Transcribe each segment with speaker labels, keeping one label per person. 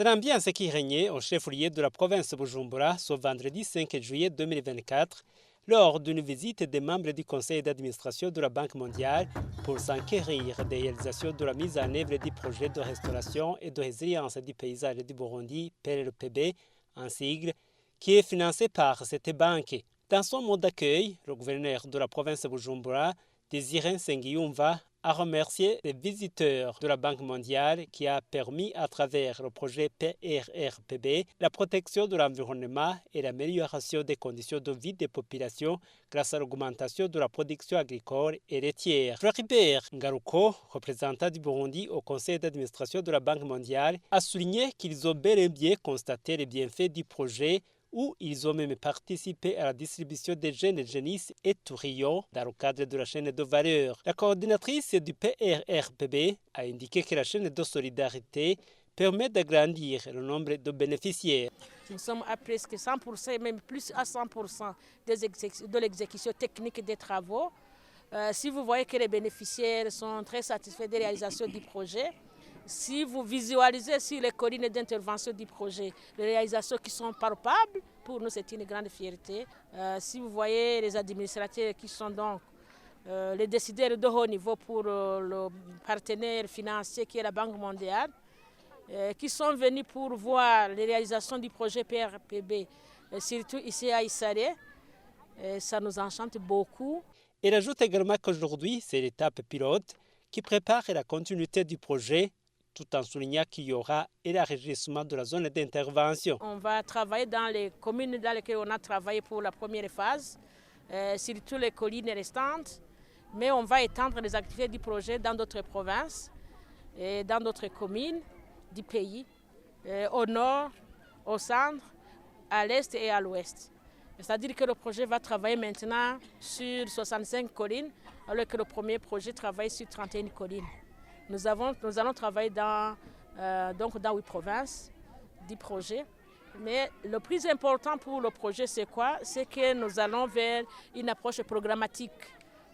Speaker 1: C'est l'ambiance qui régnait au chef-lieu de la province de Bujumbura ce vendredi 5 juillet 2024 lors d'une visite des membres du conseil d'administration de la Banque mondiale pour s'enquérir des réalisations de la mise en œuvre du projet de restauration et de résilience du paysage du Burundi, PRPB, en sigle, qui est financé par cette banque. Dans son mot d'accueil, le gouverneur de la province de Bujumbura, Désiré Nsengiyumva, a remercié les visiteurs de la Banque mondiale qui a permis à travers le projet PRRPB la protection de l'environnement et l'amélioration des conditions de vie des populations grâce à l'augmentation de la production agricole et laitière. Floribert Ngaruko, représentant du Burundi au conseil d'administration de la Banque mondiale, a souligné qu'ils ont bel et bien constaté les bienfaits du projet où ils ont même participé à la distribution des jeunes génisses et tourillons dans le cadre de la chaîne de valeur. La coordinatrice du PRRPB a indiqué que la chaîne de solidarité permet d'agrandir le nombre de bénéficiaires.
Speaker 2: Nous sommes à presque 100%, même plus à 100% de l'exécution technique des travaux. Si vous voyez que les bénéficiaires sont très satisfaits des réalisations du projet, si vous visualisez sur les collines d'intervention du projet, les réalisations qui sont palpables, pour nous c'est une grande fierté. Si vous voyez les administrateurs qui sont donc les décideurs de haut niveau pour le partenaire financier qui est la Banque mondiale, qui sont venus pour voir les réalisations du projet PRPB, surtout ici à Issaré, ça nous enchante beaucoup.
Speaker 1: Elle ajoute également qu'aujourd'hui c'est l'étape pilote qui prépare la continuité du projet, tout en soulignant qu'il y aura élargissement de la zone d'intervention.
Speaker 2: On va travailler dans les communes dans lesquelles on a travaillé pour la première phase, surtout les collines restantes, mais on va étendre les activités du projet dans d'autres provinces et dans d'autres communes du pays, au nord, au centre, à l'est et à l'ouest. C'est-à-dire que le projet va travailler maintenant sur 65 collines, alors que le premier projet travaille sur 31 collines. Nous allons travailler dans 8 provinces du projet. Mais le plus important pour le projet, c'est quoi? C'est que nous allons vers une approche programmatique.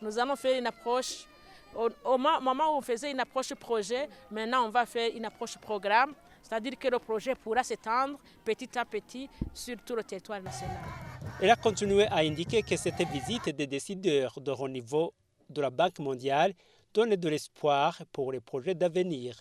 Speaker 2: Nous allons faire une approche, au moment où on faisait une approche projet, maintenant on va faire une approche programme. C'est-à-dire que le projet pourra s'étendre petit à petit sur tout le territoire national.
Speaker 1: Elle a continué à indiquer que cette visite des décideurs de haut niveau de la Banque mondiale donne de l'espoir pour les projets d'avenir.